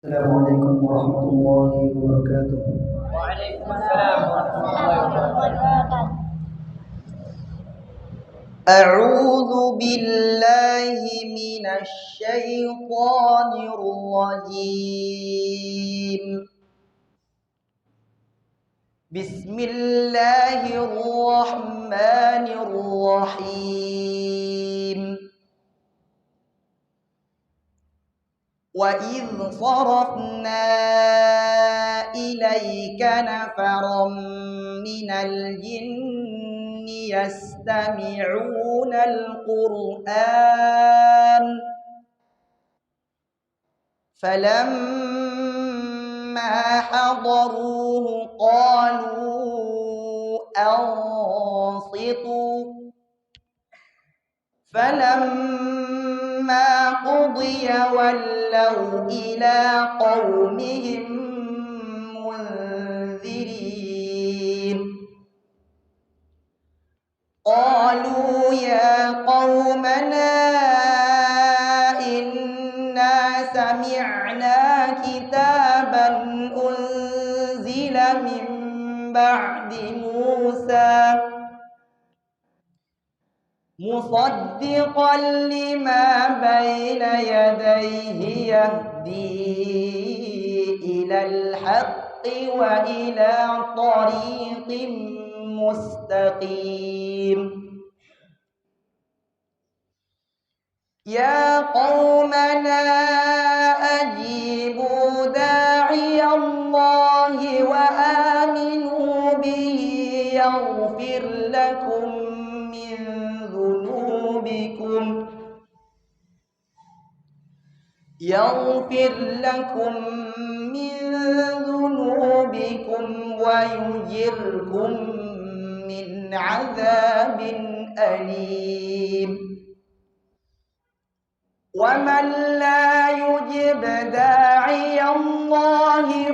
السلام عليكم ورحمة الله وبركاته. وعليكم السلام ورحمة الله وبركاته. أعوذ بالله من الشيطان الرجيم. بسم الله الرحمن الرحيم. وإذ صرفنا إليك نفرا من الجن يستمعون القرآن فلما حضروه قالوا أنصتوا فلما قضي ولوا إلى قومهم منذرين قالوا يا قومنا إنا سمعنا كتابا أنزل من بعد موسى مصدقا لما بين يديه يهدي إلى الحق وإلى طريق مستقيم يا قومنا أجيبوا داعي الله وآمنوا به يغفر لكم من ذنوبكم ويجركم من عذاب أليم ومن لا يجب داعي الله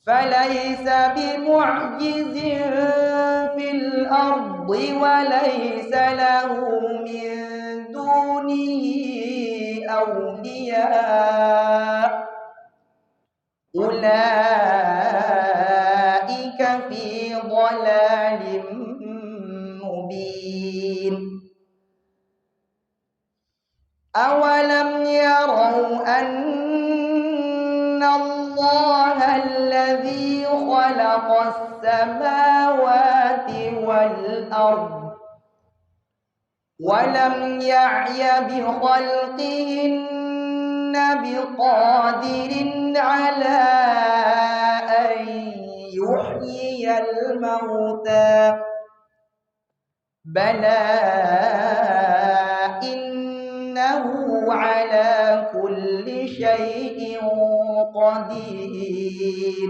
فليس بمعجز في الأرض وليس له من دونه أولياء أولئك في ضلال مبين أولم يروا أن الله الذي خلق السماوات والأرض ولم يعي بخلقهن بقادر على أن يحيي الموتى بلى إنه على كل شيء قدير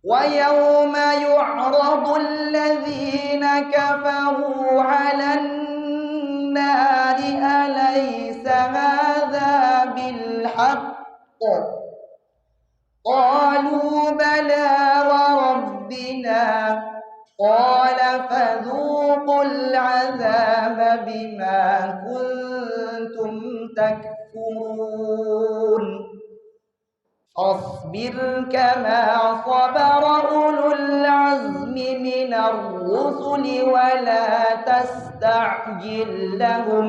ويوم يعرض الذين كفروا على النار أليس هذا بالحق قالوا بلى وربنا قال فذوقوا العذاب بما كنتم تكفرون فاصبر كما صبر أولو العزم من الرسل ولا تستعجل لهم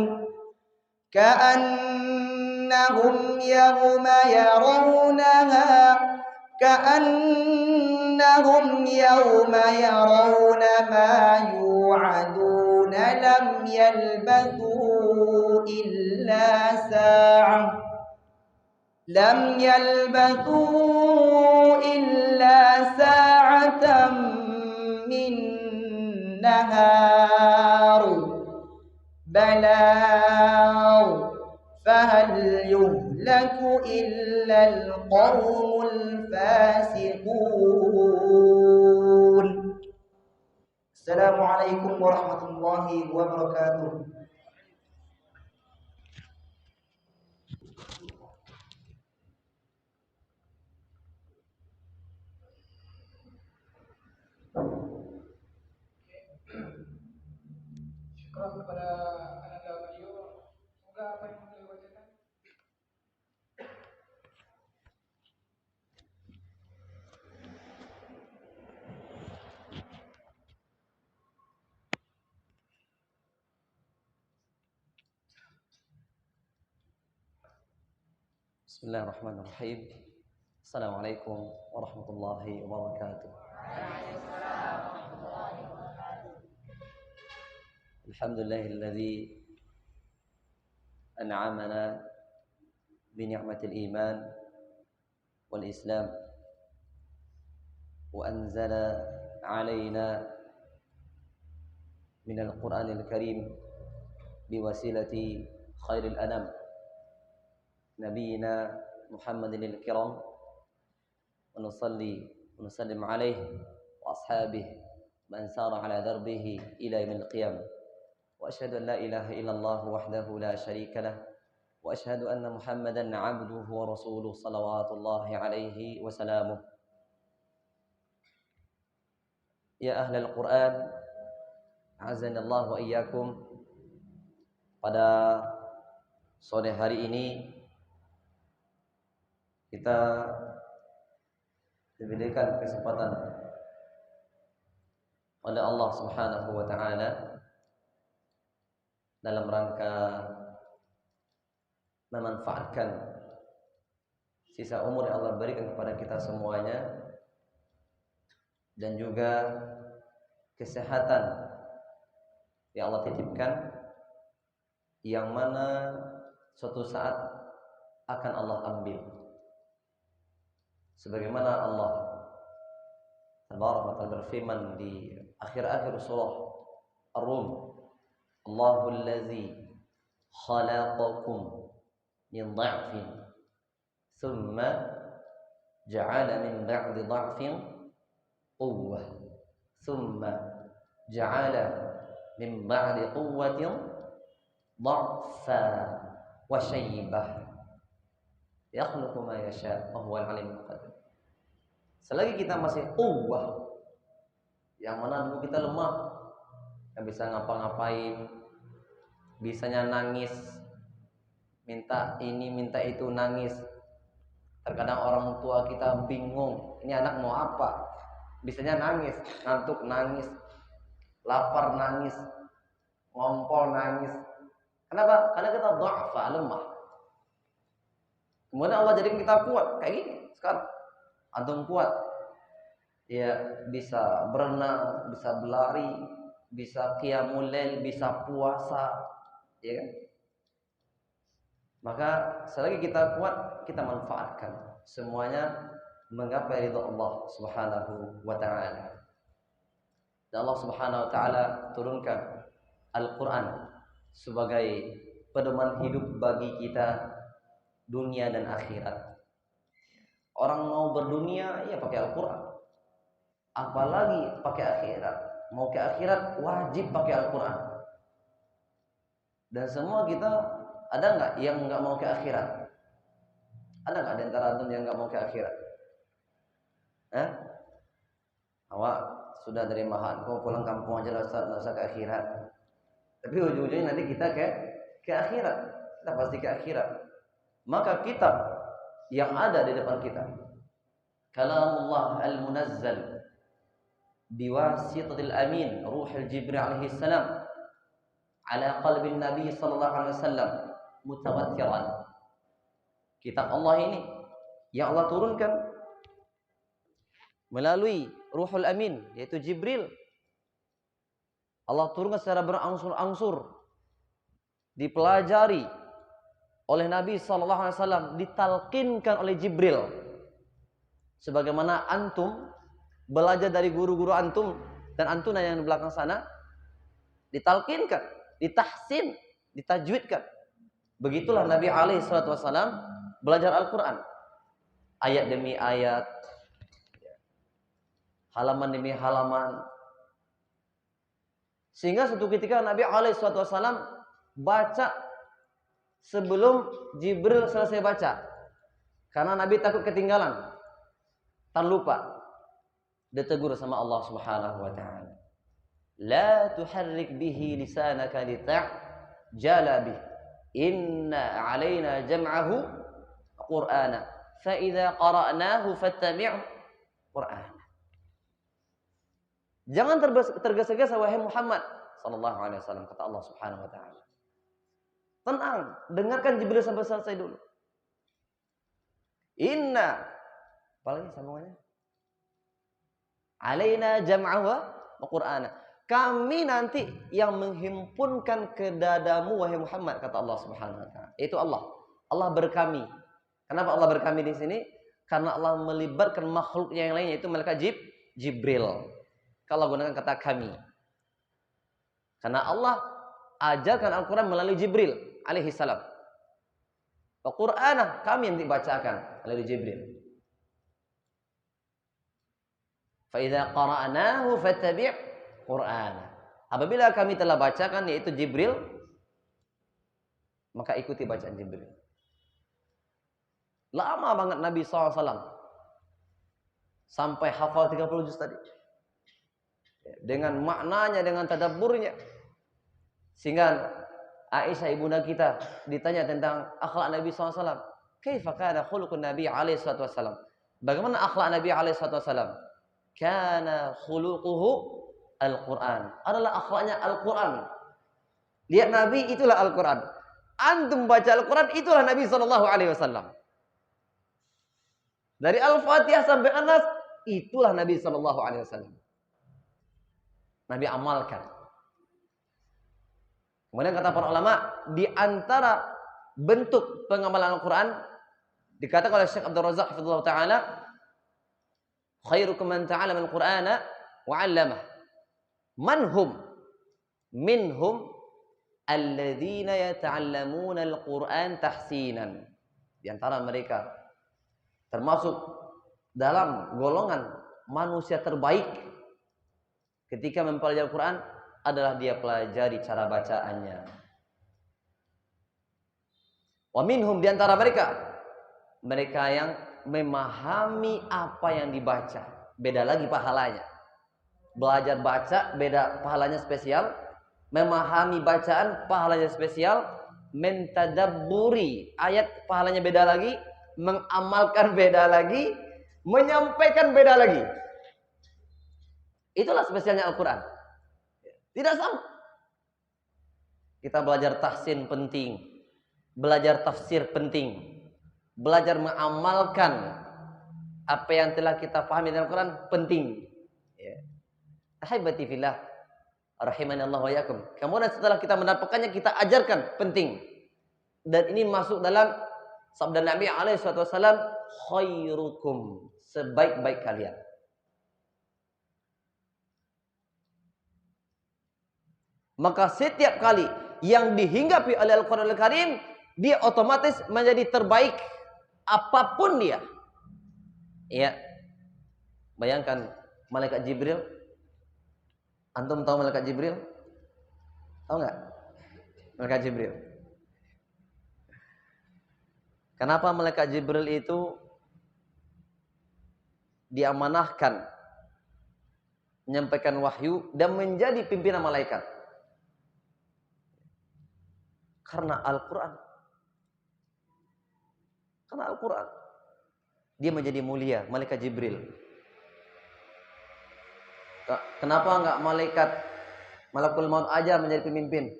كأنهم يوم يرون ما يوعدون لم يلبثوا إلا ساعة من نهار بلاغ فهل يهلك إلا القوم الفاسقون. السلام عليكم ورحمة الله وبركاته. Surah kepada ananda beliau, semoga apa yang beliau bacakan Bismillahirrahmanirrahim. Assalamualaikum warahmatullahi wabarakatuh. Alhamdulillahilladzi an'amana bi ni'matil iman wal islam wa anzala 'alaina minal Qur'anil Karim biwasilati khairil anam nabiyina Muhammadinil kiram wa nusalli wa nusallim alaihi wa ashabihi man sara ala darbihi ila yaumil qiyam wa asyhadu an la ilaha illallah wahdahu la syarika lah wa asyhadu anna Muhammadan 'abduhu wa rasuluh salawatullahi alaihi wa salamuh. Ya ahlal Qur'an, azanallahu wa iyyakum. Pada sore hari ini kita diberikan kesempatan oleh Allah Subhanahu wa taala dalam rangka memanfaatkan sisa umur yang Allah berikan kepada kita semuanya dan juga kesehatan yang Allah titipkan, yang mana suatu saat akan Allah ambil. Sebagaimana Allah tabaraka wa ta'ala berfirman di akhir-akhir surah Ar-Rum, Allahul ladzi khalaqakum min dha'fin thumma ja'ala min ba'di dha'fin quwwah thumma ja'ala min ba'di quwwatin dha'fa wa shaybah yakhluqu ma yasha wa huwal alimul qadir. Selagi kita masih quwwah, yang mana dulu kita lemah, nggak bisa ngapa-ngapain, bisanya nangis, minta ini minta itu nangis. Terkadang orang tua kita bingung, ini anak mau apa, bisanya nangis, ngantuk nangis, lapar nangis, ngompol nangis. Kenapa? Karena kita dha'fa, lemah. Kemudian Allah jadikan kita kuat kayak gini. Sekarang antum kuat, ya bisa berenang, bisa berlari, bisa qiyamul lail, bisa puasa, ya kan? Maka selagi kita kuat, kita manfaatkan semuanya menggapai ridha Allah Subhanahu wa taala. Dan Allah Subhanahu wa taala turunkan Al-Qur'an sebagai pedoman hidup bagi kita dunia dan akhirat. Orang mau berdunia ya pakai Al-Qur'an. Apalagi pakai akhirat. Mau ke akhirat wajib pakai Al-Qur'an. Dan semua kita, ada nggak yang nggak mau ke akhirat? Ada nggak di antara antum yang nggak mau ke akhirat? Awak sudah dari mahan, kau pulang kampung aja lah, nggak usah ke akhirat. Tapi ujung-ujungnya nanti kita ke akhirat. Kita pasti ke akhirat. Maka kitab yang ada di depan kita, Kalamullah al-Munazzal biwasitatil amin Ruhul Jibril alaihi salam ala qalbin Nabi sallallahu alaihi wasallam mutawattiran. Kitab Allah ini yang Allah turunkan melalui Ruhul Amin, yaitu Jibril. Allah turunkan secara berangsur-angsur, dipelajari oleh Nabi sallallahu alaihi wasallam, ditalqinkan oleh Jibril. Sebagaimana antum belajar dari guru-guru antum dan antuna yang di belakang sana, ditalqinkan, ditahsin, ditajwidkan. Begitulah Nabi alaihi salatu wasallam belajar Al-Qur'an. Ayat demi ayat, halaman demi halaman. Sehingga suatu ketika Nabi alaihi salatu wasallam baca sebelum Jibril selesai baca. Karena Nabi takut ketinggalan, terlupa. Ditegur sama Allah Subhanahu wa taala. la tuharrik bihi lisanaka lita'jala bih. Inna 'alaina jam'ahu Qur'ana. Fa idza qara'nahu fattabi' Qur'ana. Jangan tergesa-gesa wahai Muhammad sallallahu alaihi wasallam, kata Allah Subhanahu wa taala. Tenang, dengarkan Jibril sampai selesai dulu. Inna, apalagi sambungannya? Alaina jam'ahu wa Qur'ana. Kami nanti yang menghimpunkan ke dadamu wahai Muhammad, kata Allah Subhanahu wa taala. Itu Allah. Allah berkami. Kenapa Allah berkami di sini? Karena Allah melibatkan makhluknya yang lainnya, yaitu malaikat Jibril. Kalau gunakan kata kami. Karena Allah ajarkan Al-Quran melalui Jibril alaihi salam. Al-Quran kami yang dibacakan melalui Jibril. Fa idza qara'nahu fattabi' Qur'ana. Apabila kami telah bacakan yaitu Jibril, maka ikuti bacaan Jibril. Lama banget Nabi SAW sampai hafal 30 juz tadi. Dengan maknanya, dengan tadabburnya. Sehingga Aisyah ibunda kita ditanya tentang akhlak Nabi SAW. Kaifa kana khuluqun Nabi alaihi salatu wasallam? Bagaimana akhlak Nabi alaihi salatu wasallam? Kana khuluquhu Al-Quran. Adalah akhlaknya Al-Quran. Lihat Nabi, itulah Al-Quran. Antum baca Al-Quran, itulah Nabi SAW. Dari Al-Fatihah sampai An-Nas, itulah Nabi SAW. Nabi amalkan. Kemudian kata para ulama, di antara bentuk pengamalan Al-Quran, dikatakan oleh Syekh Abdul Razak hafizahullah ta'ala, khairukum man ta'allama al-Qur'ana wa 'allamah. Manhum minhum alladzina yata'allamuna al-Qur'an tahsinan. Di antara mereka termasuk dalam golongan manusia terbaik ketika mempelajari Al-Quran adalah dia pelajari cara bacaannya. Wa minhum, di antara mereka yang memahami apa yang dibaca. Beda lagi pahalanya. Belajar baca beda, pahalanya spesial. Memahami bacaan pahalanya spesial. Mentadabburi ayat pahalanya beda lagi. Mengamalkan beda lagi. Menyampaikan beda lagi. Itulah spesialnya Al-Quran. Tidak sama. Kita belajar tahsin penting. Belajar tafsir penting. Belajar mengamalkan apa yang telah kita pahami dalam Al-Quran penting. Ahibati fillah, rahimani Allah wa yakum. Kemudian setelah kita mendapatkannya, kita ajarkan penting. Dan ini masuk dalam sabda Nabi alaihi wasallam, khairukum, sebaik-baik kalian. Maka setiap kali yang dihinggapi oleh Al-Quran Al-Karim, dia otomatis menjadi terbaik apapun dia. Ya. Bayangkan malaikat Jibril. Antum tahu malaikat Jibril? Tahu nggak? Malaikat Jibril. Kenapa malaikat Jibril itu diamanahkan menyampaikan wahyu dan menjadi pimpinan malaikat? Karena Al-Quran. Karena Al-Quran. Dia menjadi mulia, malaikat Jibril. Kenapa enggak malakul maut aja menjadi pemimpin?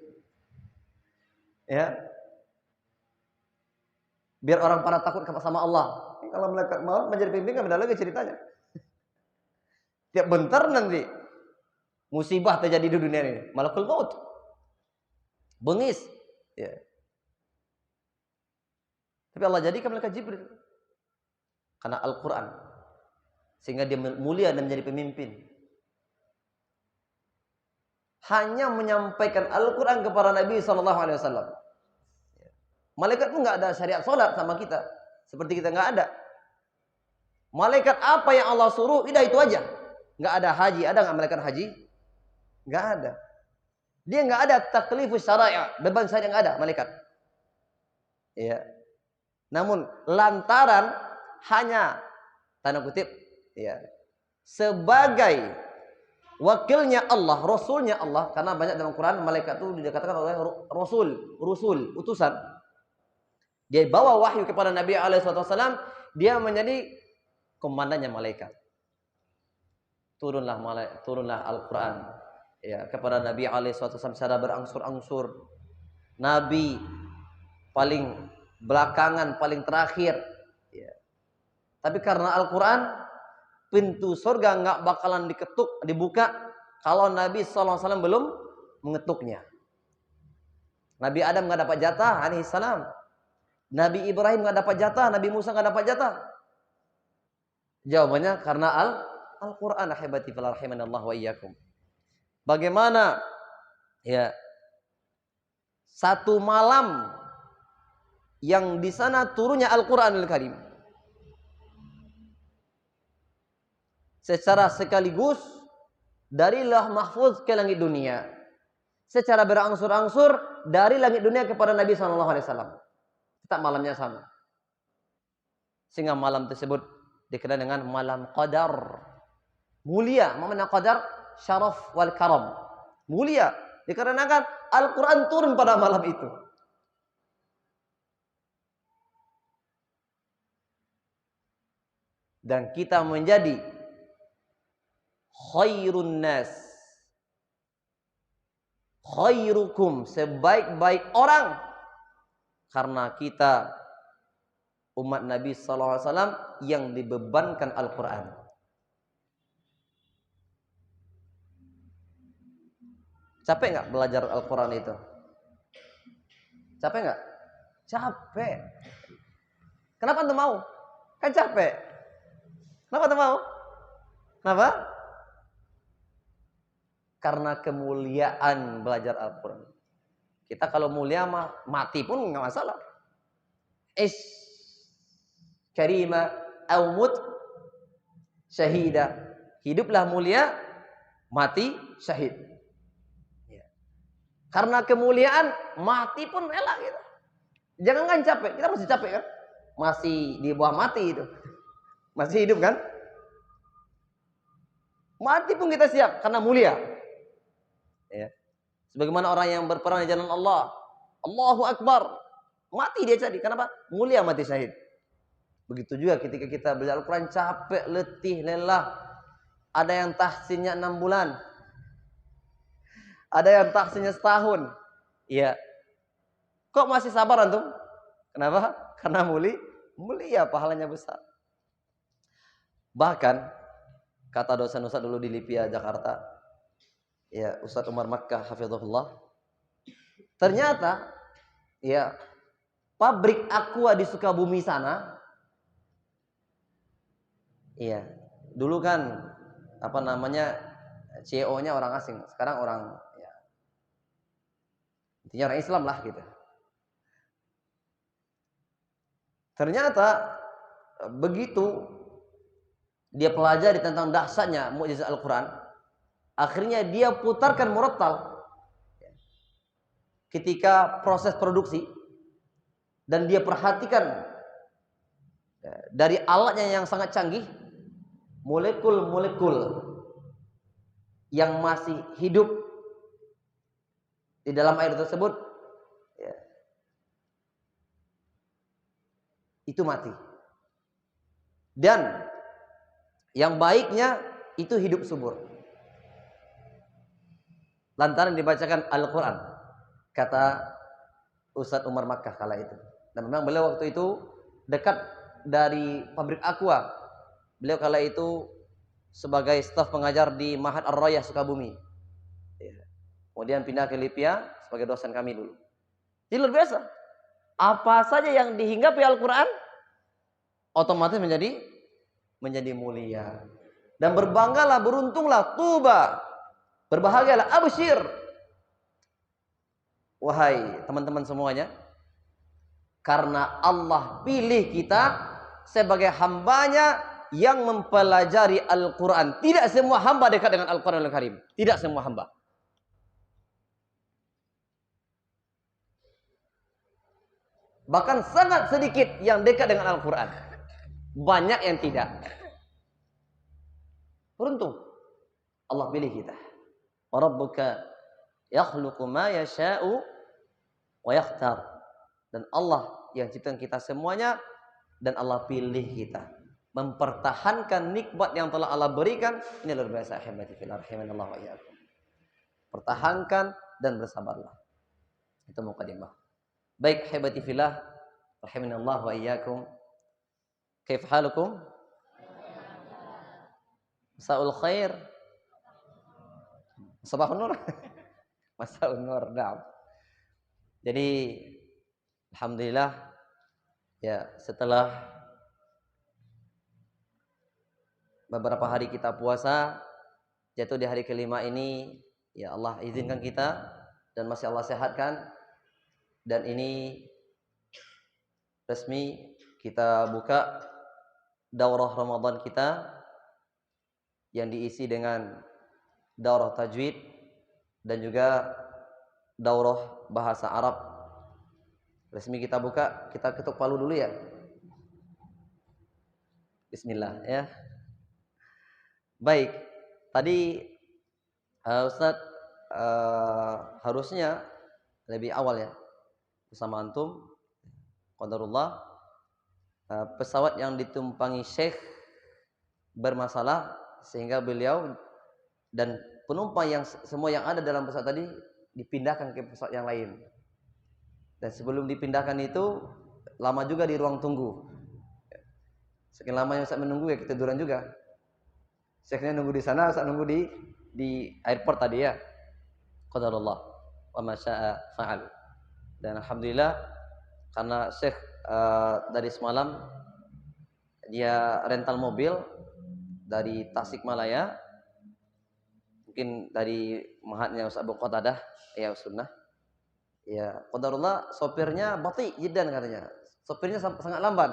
Ya. Biar orang pada takut sama Allah. Kalau malaikat maut menjadi pemimpin, kan beda lagi ceritanya. Tiap bentar nanti musibah terjadi di dunia ini. Malakul maut. Bengis. Ya. Tapi Allah jadikan malaikat Jibril karena Al-Quran, sehingga dia mulia dan menjadi pemimpin. Hanya menyampaikan Al-Quran kepada Nabi SAW. Malaikat pun nggak ada syariat sholat sama kita, seperti kita nggak ada. Malaikat apa yang Allah suruh, udah itu aja. Nggak ada haji, ada nggak malaikat haji? Nggak ada. Dia nggak ada taklifus syara'i', beban syariat nggak ada malaikat. Ya. Namun lantaran hanya tanda kutip, ya, sebagai wakilnya Allah, rasulnya Allah, karena banyak dalam Quran malaikat itu dikatakan oleh rusul, utusan. Dia bawa wahyu kepada Nabi SAW, dia menjadi komandannya malaikat. Turunlah Al-Quran ya kepada Nabi SAW secara berangsur-angsur. Nabi paling belakangan, paling terakhir. Ya. Tapi karena Al-Quran, pintu surga nggak bakalan dibuka kalau Nabi SAW belum mengetuknya. Nabi Adam nggak dapat jatah, alaihissalam. Nabi Ibrahim nggak dapat jatah, Nabi Musa nggak dapat jatah. Jawabannya karena Al-Quran. Ahibati fillah rahimanallah wa iyyakum. Bagaimana ya satu malam yang di sana turunnya Al-Quranul Karim secara sekaligus dari Lauh Mahfuz ke langit dunia, secara berangsur-angsur dari langit dunia kepada Nabi SAW. Tetap malamnya sama. Sehingga malam tersebut dikenal dengan malam qadar. Mulia. Mana qadar? Syaraf wal karam. Mulia. Dikarenakan Al-Quran turun pada malam itu. Dan kita menjadi khairun nas. Khairukum. Sebaik-baik orang. Karena kita umat Nabi SAW yang dibebankan Al-Quran. Capek nggak belajar Al-Quran itu? Capek nggak? Capek. Kenapa antum mau? Kan capek. Kenapa antum mau? Kenapa? Karena kemuliaan belajar Al-Quran. Kita kalau mulia mati pun nggak masalah. Karima au mut syahida. Hiduplah mulia, mati syahid. Ya. Karena kemuliaan mati pun rela gitu. Jangan kan capek. Kita masih capek kan? Masih di bawah mati itu. Masih hidup kan? Mati pun kita siap karena mulia. Ya. Sebagaimana orang yang berperang di jalan Allah, Allahu Akbar, mati dia jadi. Kenapa? Mulia mati syahid. Begitu juga ketika kita belajar Al-Quran, capek, letih, lelah. Ada yang tahsinnya 6 bulan. Ada yang tahsinnya setahun. Iya. Kok masih sabar antum? Kenapa? Karena mulia, pahalanya besar. Bahkan, kata dosen Ustaz dulu di Lipia, Jakarta, ya Ustaz Umar Makkah hafizahullah, ternyata ya pabrik aqua di Sukabumi sana, iya dulu kan apa namanya CEO-nya orang asing, sekarang orang ya intinya orang Islam lah gitu. Ternyata begitu dia pelajari tentang dahsyatnya mukjizat Al-Quran, akhirnya dia putarkan murattal ketika proses produksi, dan dia perhatikan dari alatnya yang sangat canggih, molekul-molekul yang masih hidup di dalam air tersebut ya, itu mati. Dan yang baiknya itu hidup subur. Lantaran dibacakan Al-Quran, kata Ustadz Umar Makkah kala itu. Dan memang beliau waktu itu dekat dari pabrik aqua. Beliau kala itu sebagai staf pengajar di Ma'had Ar-Rayah Sukabumi. Kemudian pindah ke Lipia sebagai dosen kami dulu. Jadi luar biasa. Apa saja yang dihinggapi Al-Quran otomatis menjadi mulia. Dan berbanggalah, beruntunglah, tuba, berbahagialah, absyir. Wahai teman-teman semuanya, karena Allah pilih kita sebagai hambanya yang mempelajari Al-Quran. Tidak semua hamba dekat dengan Al-Quran Al-Karim. Tidak semua hamba. Bahkan sangat sedikit yang dekat dengan Al-Quran. Banyak yang tidak. Beruntung. Allah pilih kita. Wa rabbuka yakhluqu ma yasha'u wa yakhtar. Dan Allah yang ciptakan kita semuanya dan Allah pilih kita. Mempertahankan nikmat yang telah Allah berikan. Ini luar biasa, ahibati fillah rahimanallahu wa iyyakum. Pertahankan dan bersabarlah. Itu mukadimah. Baik, ahibati fillah rahimanallahu wa iyyakum. Kaif halukum? Masaul khair. Sabahun nur. Masaul nur. Naam. Jadi alhamdulillah ya, setelah beberapa hari kita puasa, jatuh di hari kelima ini, ya Allah izinkan kita dan masih Allah sehatkan, dan ini resmi kita buka daurah Ramadan kita yang diisi dengan daurah tajwid dan juga daurah bahasa Arab. Resmi kita buka, kita ketuk palu dulu ya. Bismillah ya. Baik, tadi Ustadz harusnya lebih awal ya bersama antum. Qadarullah, pesawat yang ditumpangi Syekh bermasalah sehingga beliau dan penumpang yang semua yang ada dalam pesawat tadi dipindahkan ke pesawat yang lain. Dan sebelum dipindahkan itu lama juga di ruang tunggu. Sekian lamanya Ustaz menunggu ya ketiduran juga. Syekhnya nunggu di sana, Ustaz nunggu di airport tadi ya. Qadarullah wa ma syaa fa'al. Dan alhamdulillah karena Syekh dari semalam dia rental mobil dari Tasikmalaya, mungkin dari mahatnya Ustaz Abu Qatadah ya sunnah. Ya, qadarullah sopirnya bati jiddan katanya. Sopirnya sangat lamban.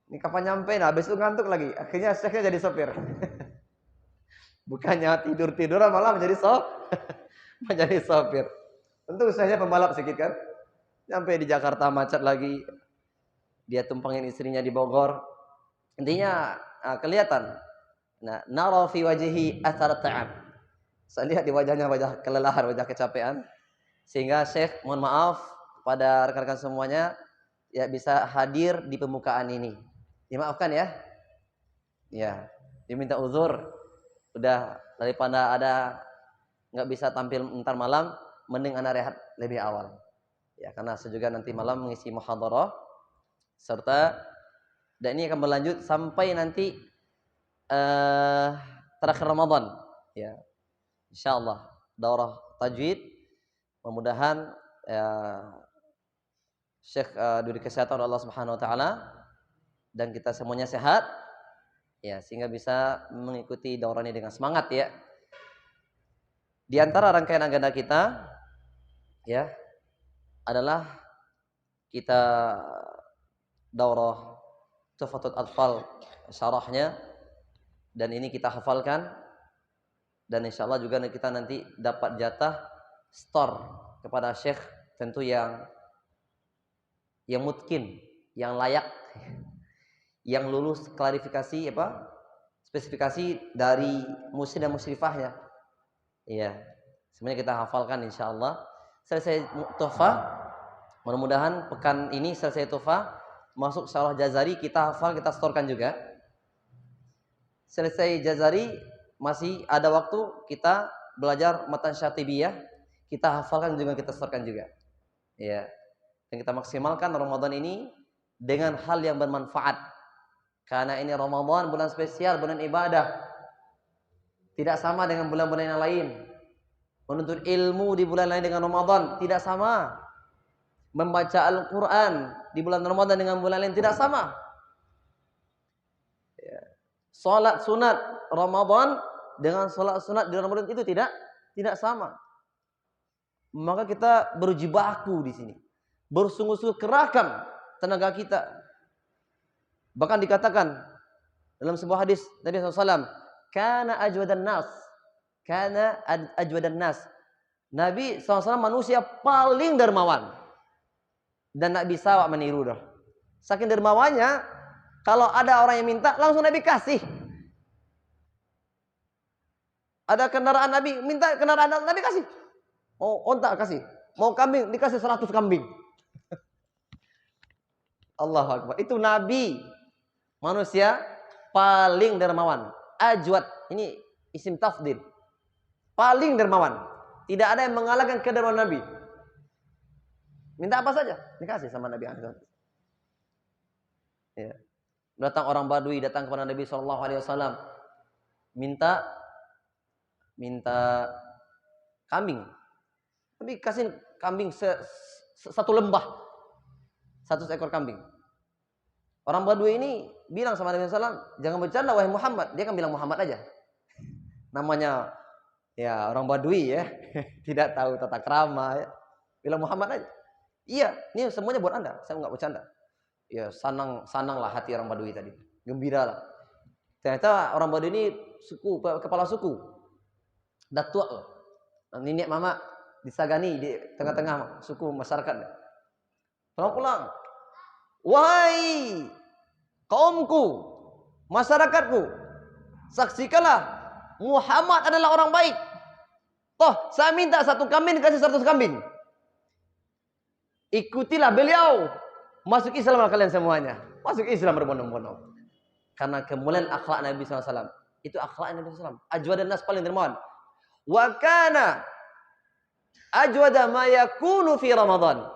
Ini kapan nyampe? Nah, habis itu ngantuk lagi. Akhirnya Syekhnya jadi sopir. Bukannya tidur-tiduran malah menjadi sopir. Tentu saya pembalap sedikit kan. Sampai di Jakarta macet lagi. Dia tumpangin istrinya di Bogor. Intinya kelihatan. Nah, nara fi wajhi athar ta'ab. Saya lihat di wajahnya wajah kelelahan, wajah kecapean. Sehingga Syekh mohon maaf kepada rekan-rekan semuanya ya bisa hadir di pembukaan ini. Dimaafkan ya. Ya, diminta uzur. Udah daripada ada nggak bisa tampil ntar malam, mending anda rehat lebih awal. Ya, karena saya juga nanti malam mengisi muhadharah serta dan ini akan berlanjut sampai nanti terakhir Ramadan. Ya, insyaallah daurah tajwid. Mudah-mudahan Syekh diberi kesehatan oleh Allah Subhanahu wa taala dan kita semuanya sehat. Ya, sehingga bisa mengikuti daurah ini dengan semangat ya. Di antara rangkaian agenda kita ya adalah kita daurah Tuhfatul Atfal syarahnya dan ini kita hafalkan dan insyaallah juga kita nanti dapat jatah store kepada Syekh tentu yang mungkin, yang layak, yang lulus klarifikasi spesifikasi dari muslim dan musyrifahnya. Iya, semuanya kita hafalkan insyaallah. Selesai tuhfah, mudah-mudahan pekan ini selesai tuhfah, masuk syarah Jazari kita hafal, kita storekan juga. Selesai Jazari masih ada waktu kita belajar matan Syatibiyah, kita hafalkan juga, kita storekan juga. Ya. Dan kita maksimalkan Ramadan ini dengan hal yang bermanfaat. Karena ini Ramadan, bulan spesial, bulan ibadah. Tidak sama dengan bulan-bulan yang lain. Menuntut ilmu di bulan lain dengan Ramadan tidak sama. Membaca Al-Quran di bulan Ramadan dengan bulan lain tidak sama. Ya. Salat sunat Ramadan dengan salat sunat di Ramadan itu tidak sama. Maka kita berjibaku di sini. Bersungguh-sungguh kerahkan tenaga kita. Bahkan dikatakan dalam sebuah hadis Nabi SAW, kana ajwadan nas. Kana ajwadan nas. Nabi SAW manusia paling dermawan. Dan tak bisa meniru dah. Saking dermawannya, kalau ada orang yang minta, langsung Nabi kasih. Ada kendaraan Nabi, minta kendaraan Nabi kasih. Mau onta kasih. Mau kambing dikasih 100 kambing. Allahu Akbar. Itu Nabi. Manusia paling dermawan. Ajwad. Ini isim tafdil. Paling dermawan. Tidak ada yang mengalahkan kedermawan Nabi. Minta apa saja dikasih sama Nabi. Ya. Datang orang Badui datang kepada Nabi SAW. Minta kambing. Tapi kasih kambing satu lembah. 100 ekor kambing. Orang Badui ini bilang sama Nabi SAW, jangan bercanda wahai Muhammad. Dia kan bilang Muhammad aja. Namanya ya orang Badui ya. Tidak tahu tata krama ya. Bilang Muhammad aja. Iya, ini semuanya buat Anda. Saya nggak bercanda. Ya sananglah hati orang Badui tadi. Gembira lah. Ternyata orang Badui ini kepala suku. Datuk loh. Nenek mama disagani di tengah-tengah suku masyarakat. Pulang-pulang. Wahai kaumku, masyarakatku, saksikanlah Muhammad adalah orang baik. Toh, saya minta 1 kambing dikasih 100 kambing. Ikutilah beliau. Masuk Islam kalian semuanya. Masuk Islam berbondong-bondong. Karena kemuliaan akhlak Nabi SAW. Itu akhlak Nabi SAW. Ajwadan nas paling dermawan. Wa kana ajwada ma yakunu fi Ramadan.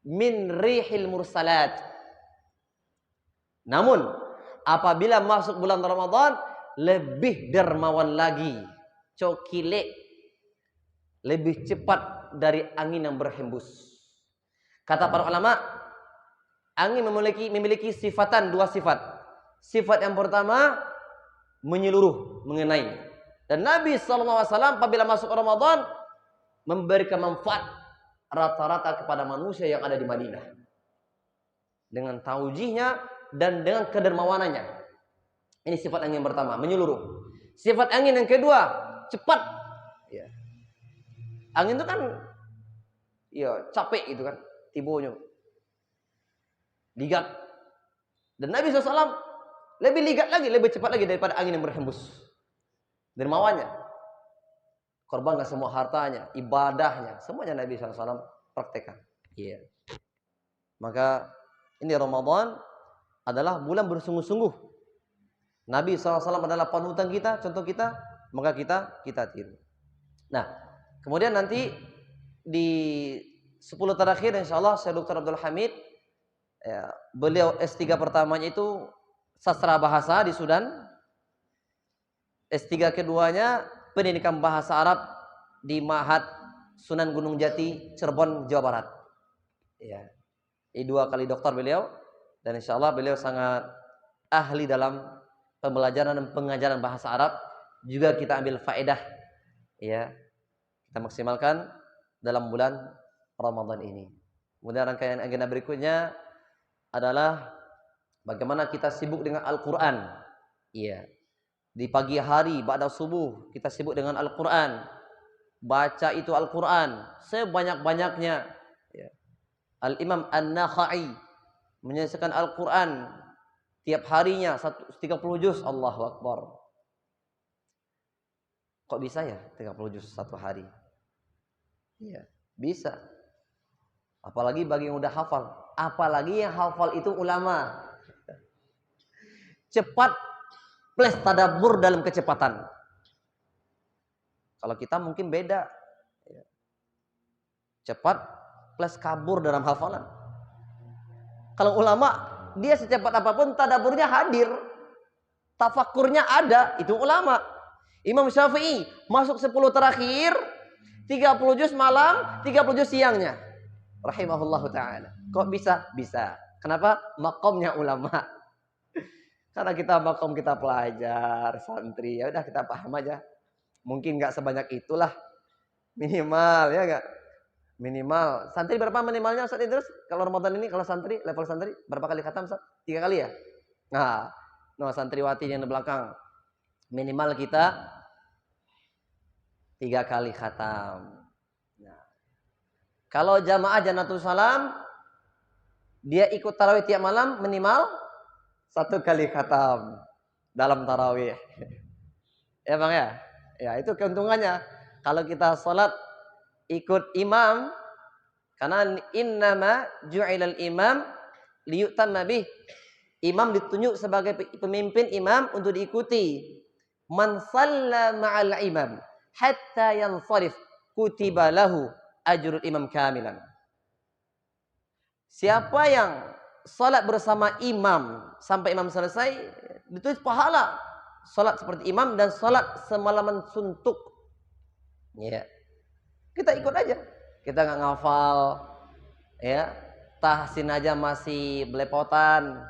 Min rihil mursalat. Namun apabila masuk bulan Ramadan lebih dermawan lagi, cokile, lebih cepat dari angin yang berhembus. Kata para ulama, angin memiliki sifatan, 2 sifat. Sifat yang pertama menyeluruh, mengenai. Dan Nabi SAW apabila masuk Ramadan memberikan manfaat rata-rata kepada manusia yang ada di Madinah dengan taujihnya dan dengan kedermawanannya. Ini sifat angin yang pertama, menyeluruh. Sifat angin yang kedua, cepat. Ya. Angin itu kan ya capek gitu kan, tibonya ligat. Dan Nabi SAW lebih ligat lagi, lebih cepat lagi daripada angin yang berhembus. Dermawannya, korbankan semua hartanya, ibadahnya, semuanya Nabi SAW praktekkan. Iya. Maka ini Ramadan adalah bulan bersungguh-sungguh. Nabi SAW adalah panutan kita, contoh kita, maka kita tiru. Nah, kemudian nanti di 10 terakhir insyaallah saya Dr. Abdul Hamid, ya, beliau S3 pertamanya itu sastra bahasa di Sudan. S3 keduanya pendidikan bahasa Arab di Ma'had Sunan Gunung Jati, Cirebon, Jawa Barat. Ya. Ini 2 kali doktor beliau dan insyaallah beliau sangat ahli dalam pembelajaran dan pengajaran bahasa Arab. Juga kita ambil faedah, ya, kita maksimalkan dalam bulan Ramadan ini. Kemudian rangkaian agenda berikutnya adalah bagaimana kita sibuk dengan Al-Quran. Iya. Di pagi hari ba'da subuh kita sibuk dengan Al-Quran. Baca itu Al-Quran sebanyak-banyaknya. Ya. Al-Imam An-Nakhai menyelesaikan Al-Quran tiap harinya 30 juz. Allahu Akbar. Kok bisa ya 30 juz satu hari? Iya, bisa. Apalagi bagi yang udah hafal. Apalagi yang hafal itu ulama. Cepat plus tadabbur dalam kecepatan. Kalau kita mungkin beda. Cepat plus kabur dalam hafalan. Kalau ulama, dia secepat apapun tadabburnya hadir. Tafakurnya ada, itu ulama. Imam Syafi'i masuk 10 terakhir, 30 juz malam, 30 juz siangnya. Rahimahullahu ta'ala. Kok bisa? Bisa. Kenapa? Maqamnya ulama. Karena kita makom, kita pelajar, santri, ya udah kita paham aja. Mungkin nggak sebanyak itulah, minimal ya nggak? Minimal. Santri berapa minimalnya Ustaz Idrus? Kalau Ramadan ini, kalau santri, level santri berapa kali khatam Ustaz? 3 kali ya? Nah, santriwati yang di belakang, minimal kita 3 kali khatam. Nah, kalau jamaah Jannatul Salam, dia ikut tarawih tiap malam minimal 1 kali khatam dalam tarawih. Ya Bang ya? Ya, itu keuntungannya. Kalau kita salat ikut imam, karena innama ju'ilal imam liyutamma bih. Imam ditunjuk sebagai pemimpin imam untuk diikuti. Man shalla ma'al imam hatta yansarif kutiba lahu ajrul imam kamilan. Siapa yang salat bersama imam sampai imam selesai, ditulis pahala salat seperti imam dan salat semalaman suntuk. Ya. Kita ikut aja. Kita nggak ngafal, ya. Tahsin aja masih belepotan.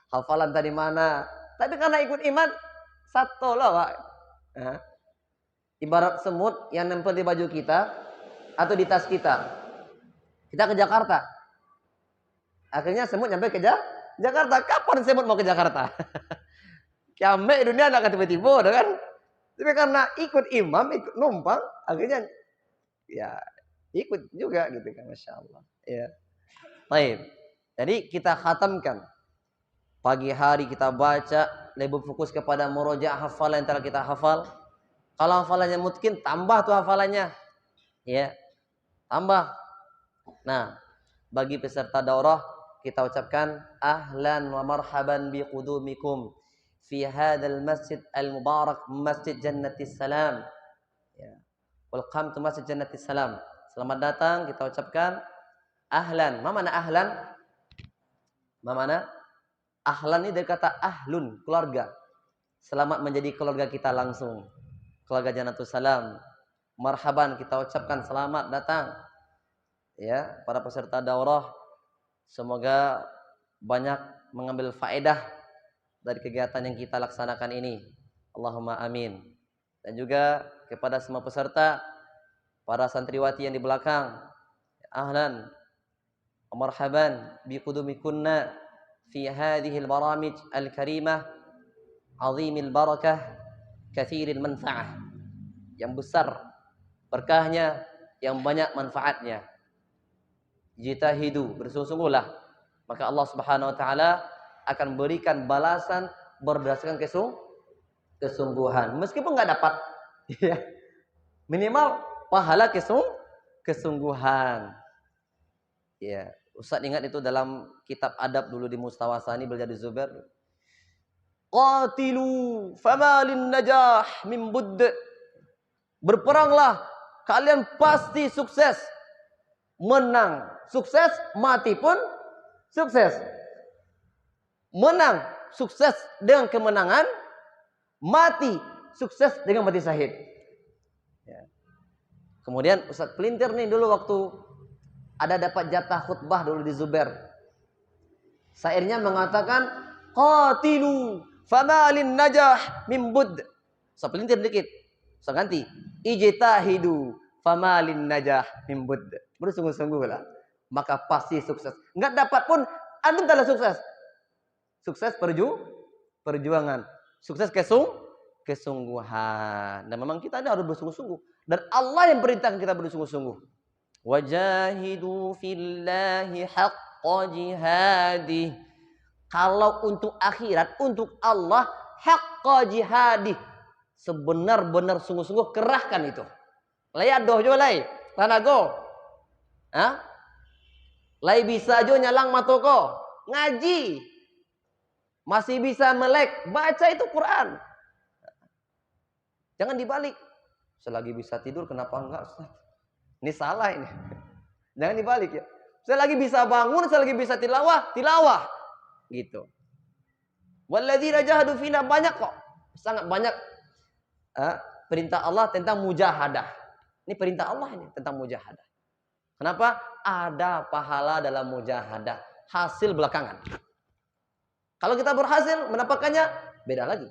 Hafalan tadi mana? Tapi karena ikut imam, satu loh, Pak. Ya. Ibarat semut yang nempel di baju kita atau di tas kita. Kita ke Jakarta. Akhirnya semut nyampe ke Jakarta. Kapan semut mau ke Jakarta? Kiamat dunia anak tiba-tiba, kan? Tapi karena ikut imam, ikut numpang, akhirnya ya ikut juga gitu kan, masya Allah. Ya. Baik. Jadi kita khatamkan. Pagi hari kita baca, lebih fokus kepada murojaah hafalan yang telah kita hafal. Kalau hafalannya mungkin tambah tuh hafalannya. Ya. Tambah. Nah, bagi peserta daurah kita ucapkan ahlan wa marhaban biqudumikum fi hadzal masjid al-mubarak Masjid Jannatis Salam. Ya. Welcome to Masjid Jannatis Salam. Selamat datang, kita ucapkan ahlan. Ma mana ahlan? Ma mana? Ahlan ini dari kata ahlun, keluarga. Selamat menjadi keluarga kita langsung. Keluarga Jannatus Salam. Marhaban, kita ucapkan selamat datang. Ya, para peserta daurah, semoga banyak mengambil faedah dari kegiatan yang kita laksanakan ini. Allahumma amin. Dan juga kepada semua peserta, para santriwati yang di belakang, ahlan wa marhaban biqudumikunna fi hadhihi al-baramij al-karimah azimil barakah katsiril manfaah. Yang besar berkahnya, yang banyak manfaatnya. Jitahidu, bersungguh-sungguhlah, maka Allah Subhanahu wa taala akan berikan balasan berdasarkan kesungguhan. Meskipun nggak dapat, ya, minimal pahala kesungguhan. Ya, Ustaz ingat itu dalam kitab adab dulu di Mustawasani belajar di Zubair. Qatilu famalin najah min budd. Berperanglah, kalian pasti sukses. Menang, sukses, mati pun sukses. Menang, sukses dengan kemenangan, mati, sukses dengan mati syahid. Ya. Kemudian Ustaz pelintir nih dulu waktu ada dapat jatah khutbah dulu di Zubair. Syairnya mengatakan qatilu famalin najah min budd. Ustaz pelintir dikit. Ustaz ganti ijtahidu famalin najah min budd. Bersungguh-sungguhlah, maka pasti sukses. Enggak dapat pun antum telah sukses. Sukses perjuangan. Sukses kesungguhan. Dan memang kita harus bersungguh-sungguh. Dan Allah yang perintahkan kita bersungguh-sungguh. Wajahidu fillahi haqqa jihadih. Kalau untuk akhirat, untuk Allah, haqqa jihadih. Sebenar-benar sungguh-sungguh kerahkan itu. Layadoh juga lay. Tanago. Hah? Lai bisa aja nyalang matoko. Ngaji. Masih bisa melek. Baca itu Quran. Jangan dibalik. Selagi bisa tidur kenapa enggak, Ustaz? Ini salah ini. Jangan dibalik ya. Selagi bisa bangun, selagi bisa tilawah. Gitu. Walladzina jahadu fina, banyak kok. Sangat banyak perintah Allah tentang mujahadah. Ini perintah Allah ini tentang mujahadah. Kenapa? Ada pahala dalam mujahadah. Hasil belakangan. Kalau kita berhasil mendapatkannya, beda lagi.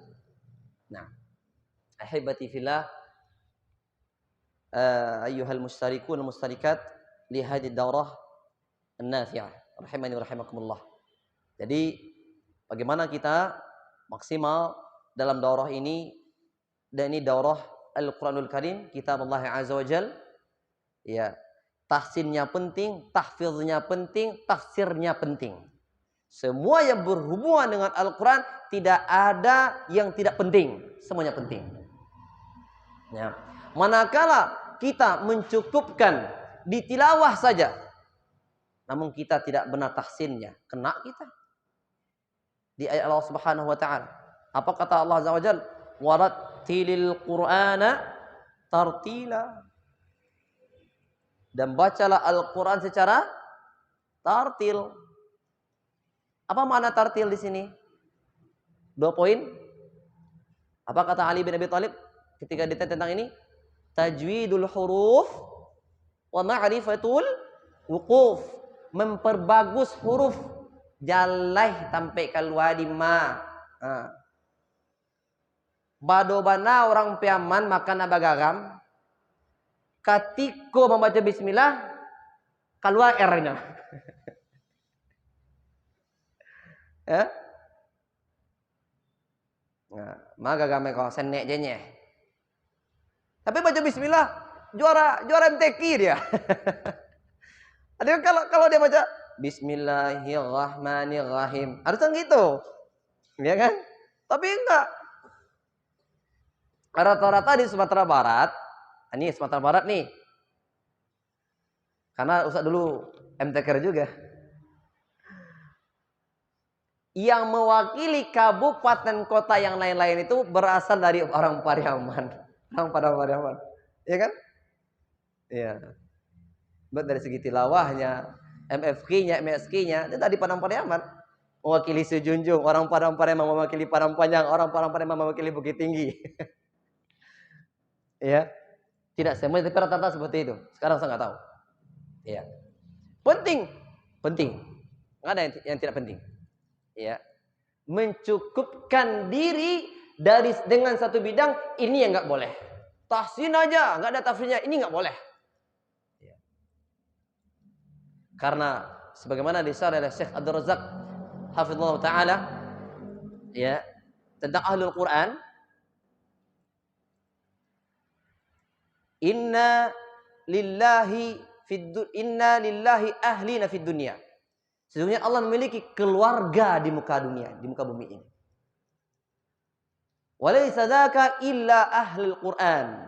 Nah, ahibati fillah, ayyuhal mustarikun mustarikat li hadhihi daurah an-nafi'ah. Rahimani wa rahimakumullah. Jadi, bagaimana kita maksimal dalam daurah ini, dan ini daurah Al-Quranul Karim, kitab Allah Azza wa Jal. Ya, tahsinnya penting, tahfiznya penting, tafsirnya penting. Semua yang berhubungan dengan Al-Quran tidak ada yang tidak penting. Semuanya penting. Ya. Manakala kita mencukupkan di tilawah saja, namun kita tidak benar tahsinnya, kena kita. Di ayat Allah Subhanahu wa taala, apa kata Allah Azza wa Jalla? Warattilil Qur'ana tartila. Dan bacalah Al-Qur'an secara tartil. Apa makna tartil di sini? 2 poin. Apa kata Ali bin Abi Thalib ketika ditanya tentang ini? Tajwidul huruf wa ma'rifatul wuquf. Memperbagus huruf, jalai sampai keluar di ma. Badobana orang piaman makan abagagam. Ketika membaca bismillah, keluar R-nya. Ya? Nah, maka kami kau senek jenye. Tapi baca bismillah, juara MTQ dia. Ada kalau dia baca Bismillahirrahmanirrahim, harusnya gitu, ya kan? Tapi enggak. Rata-rata di Sumatera Barat, ini Sumatera Barat nih, karena usah dulu MTQ juga. Yang mewakili kabupaten kota yang lain-lain itu berasal dari orang Pariaman. Orang Pariaman. Iya kan? Iya. Buat dari segi tilawahnya, MFQ-nya, MSQ-nya, itu tadi Padang Pariaman. Mewakili Sejunjung, orang Padang Pariaman mewakili Padang Panjang, orang Padang Pariaman mewakili Bukit Tinggi. Iya. Tidak semuanya, tapi rata-rata seperti itu. Sekarang saya nggak tahu. Iya. Penting. Nggak ada yang tidak penting. Ya, mencukupkan diri dengan satu bidang ini yang nggak boleh. Tahsin aja, nggak ada tafsirnya, ini nggak boleh. Ya. Karena sebagaimana disarah oleh Syekh Abdul Razak hafizallahu taala, ya, tentang ahlul Quran, inna lillahi ahlina fid dunya. Sesungguhnya Allah memiliki keluarga di muka dunia, di muka bumi ini. Walaysa dzaka illa ahlul Quran.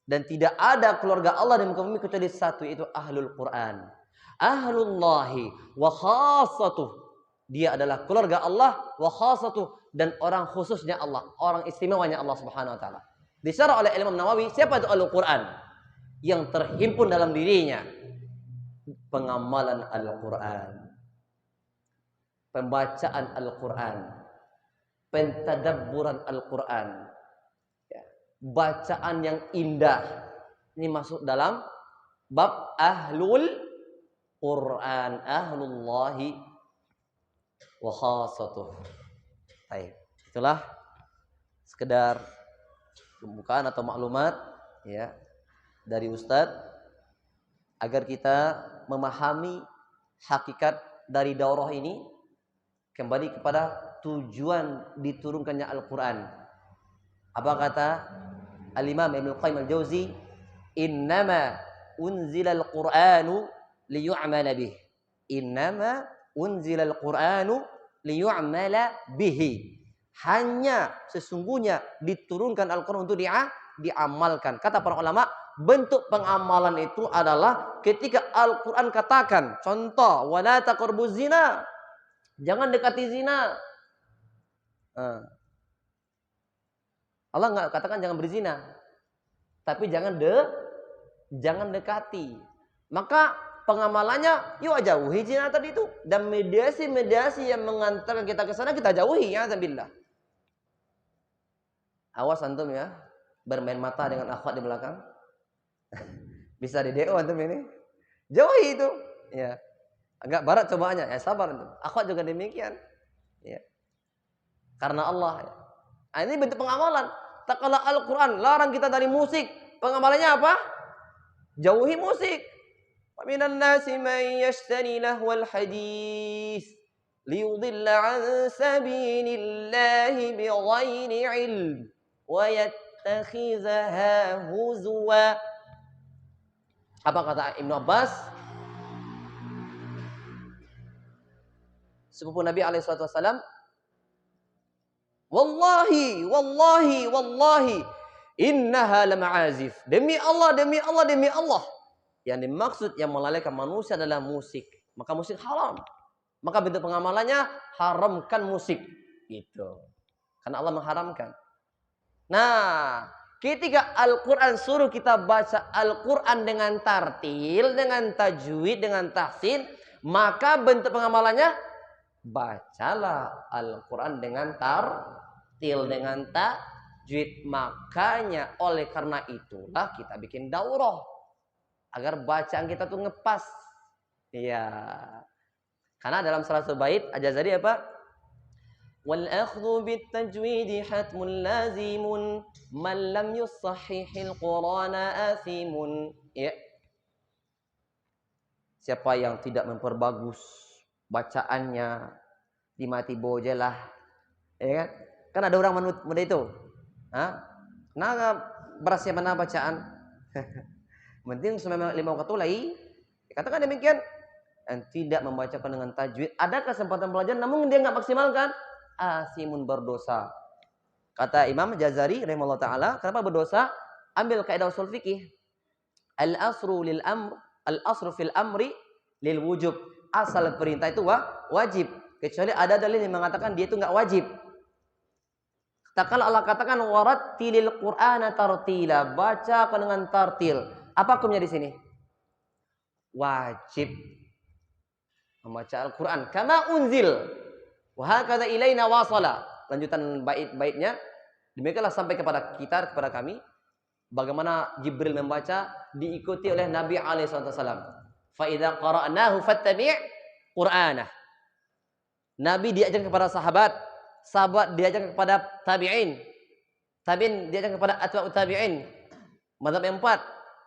Dan tidak ada keluarga Allah di muka bumi kecuali satu, yaitu ahlul Quran. Ahlullahi wa khassatuh. Dia adalah keluarga Allah wa khassatuh, dan orang khususnya Allah, orang istimewanya Allah Subhanahu wa taala. Disyarah oleh Imam Nawawi, siapa itu ahlul Quran? Yang terhimpun dalam dirinya pengamalan Al-Quran, pembacaan Al-Quran, pentadabburan Al-Quran, ya, bacaan yang indah. Ini masuk dalam bab ahlul Quran, ahlullahi wa khassatuh. Baik, itulah sekedar pembukaan atau maklumat, ya, dari Ustadz, agar kita memahami hakikat dari daurah ini, kembali kepada tujuan diturunkannya Al-Quran. Apa kata Al-Imam Ibnu Qayyim Al-Jauzi? Innama unzilal Qur'anu liyu'mala bih. Innama unzilal Qur'anu liyu'mala bihi. Hanya sesungguhnya diturunkan Al-Quran untuk diamalkan. Kata para ulama, bentuk pengamalan itu adalah ketika Al-Quran katakan, contoh, wala taqrabuz zina, jangan dekati zina. Allah nggak katakan jangan berzina, tapi jangan dekati. Maka pengamalannya, yuk jauhi zina tadi itu, dan mediasi-mediasi yang mengantarkan kita ke sana kita jauhi, ya billah. Awas antum ya, bermain mata dengan akhwat di belakang. Bisa di DO antum ini. Jauhi itu. Ya. Agak barat cobaannya. Ya sabar antum. Akhwat juga demikian. Ya. Karena Allah. Nah, ini bentuk pengamalan. Tak kala Al-Quran larang kita dari musik. Pengamalannya apa? Jauhi musik. Wa minan nasi man yashtari lahwal hadis liyudilla an sabilillahi bighairi ilm wa yattakhizaha huzwa. Apa kata Ibnu Abbas? Sepupu Nabi SAW, wallahi Innaha lama'azif. Demi Allah, demi Allah, demi Allah. Yang dimaksud yang melalaikan manusia adalah musik. Maka musik haram. Maka bentuk pengamalannya haramkan musik. Gitu. Karena Allah mengharamkan. Nah, ketika Al-Quran suruh kita baca Al-Quran dengan tartil, dengan tajwid, dengan tahsin, maka bentuk pengamalannya bacalah Al-Quran dengan tartil, dengan tajwid. Makanya oleh karena itulah kita bikin daurah agar bacaan kita tuh ngepas. Iya. Karena dalam salah satu bait Al-Jazari apa? Wal akhdhu bit tajwid hatmun lazimun man lam yusahhihil Qur'ana athimun. Ya. Siapa yang tidak memperbagus bacaannya dimati bojelah. Ya kan? Kan ada orang muda itu. Hah? Nah, berasnya mana bacaan? Penting semua lima waktu lagi. Katakan demikian. Dan tidak membacakan dengan tajwid. Ada kesempatan belajar namun dia nggak maksimalkan. Asimun berdosa. Kata Imam Jazari rahimahullah taala, kenapa berdosa? Ambil kaidah usul fikih. Al-asru fil amri lil wujub. Asal perintah itu wajib, kecuali ada dalil yang mengatakan dia itu enggak wajib. Kalau Allah katakan warattilil Qur'ana tartila, baca dengan tartil. Apa hukumnya di sini? Wajib membaca Al-Qur'an kama unzil. Wa hakadha ilaina wasala. Lanjutan bait-baitnya, demikianlah sampai kepada kita, kepada kami, bagaimana Jibril membaca diikuti oleh Nabi alaihi wasallam. Fa idza qara'nahu fattabi' Qur'anah. Nabi diajarkan kepada sahabat, sahabat diajarkan kepada tabi'in, tabi'in diajarkan kepada atba'ut tabi'in. Mazhab yang 4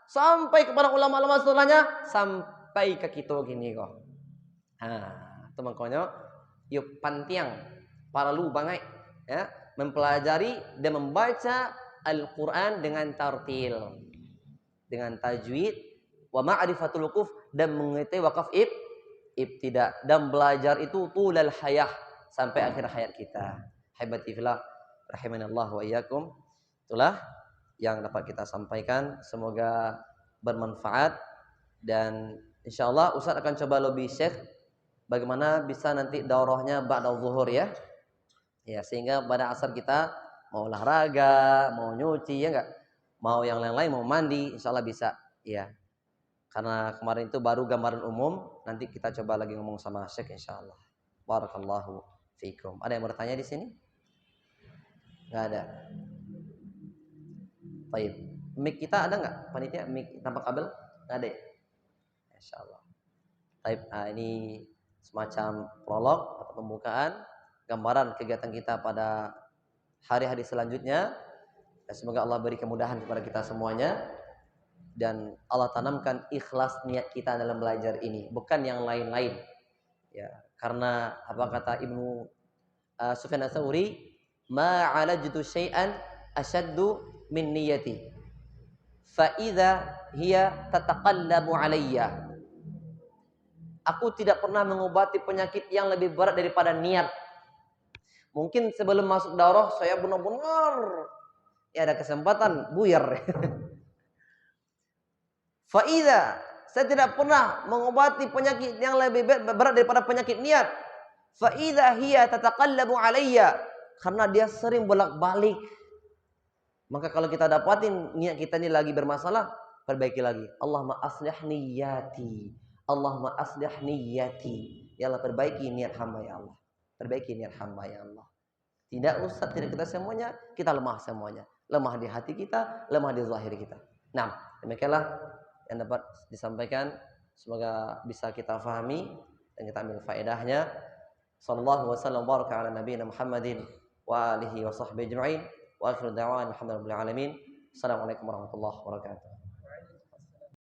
sampai kepada ulama-ulama setelahnya sampai ke kita gini kok. Itu makanya yuk pantiang para lu bangai ya, mempelajari dan membaca Al-Qur'an dengan tartil, dengan tajwid, wa ma'rifatul wuquf, dan mengetahui wakaf ibtida, dan belajar itu tulal hayah sampai akhir hayat kita. Haibati fillah rahimanallahu wa iyyakum. Itulah yang dapat kita sampaikan, semoga bermanfaat, dan insyaallah Ustaz akan coba lobby Syekh bagaimana bisa nanti daurahnya ba'da zuhur ya. Ya, sehingga pada asar kita mau olahraga, mau nyuci ya enggak, mau yang lain-lain, mau mandi, insyaallah bisa ya. Karena kemarin itu baru gambaran umum, nanti kita coba lagi ngomong sama Syekh insyaallah. Barakallahu fiikum. Ada yang bertanya di sini? Enggak ada. Baik. Mic kita ada enggak? Panitia mic tanpa kabel? Enggak ada ya? Insyaallah. Baik, ini semacam prolog atau pembukaan gambaran kegiatan kita pada hari-hari selanjutnya. Dan semoga Allah beri kemudahan kepada kita semuanya, dan Allah tanamkan ikhlas niat kita dalam belajar ini, bukan yang lain-lain ya. Karena apa kata Ibnu Sufyan Ats-Tsauri, ma 'alajtu syai'an ashaddu min niyati fa idza hiya tataqallabu 'alayya. Aku tidak pernah mengobati penyakit yang lebih berat daripada niat. Mungkin sebelum masuk daurah saya benar-benar ya ada kesempatan buyar. Faida, saya tidak pernah mengobati penyakit yang lebih berat daripada penyakit niat. Faida hiya tataqallabu alayya, karena dia sering bolak-balik. Maka kalau kita dapatin niat kita ini lagi bermasalah, perbaiki lagi. Allahumma aslih niyati. Allahumma aslih niyati. Ya Allah, perbaiki niat hamba ya Allah. Perbaiki niat hamba ya Allah. Tidak usah, tidak kita semuanya, kita lemah semuanya. Lemah di hati kita, lemah di zahir kita. Nah, demikianlah yang dapat disampaikan. Semoga bisa kita fahami dan kita ambil faedahnya. Sallallahu wasallam baraka ala nabiyina Muhammadin wa alihi wa sahbihi ajma'in. Wa akhiru da'wana alhamdulillahi rabbil alamin. Assalamualaikum warahmatullahi wabarakatuh.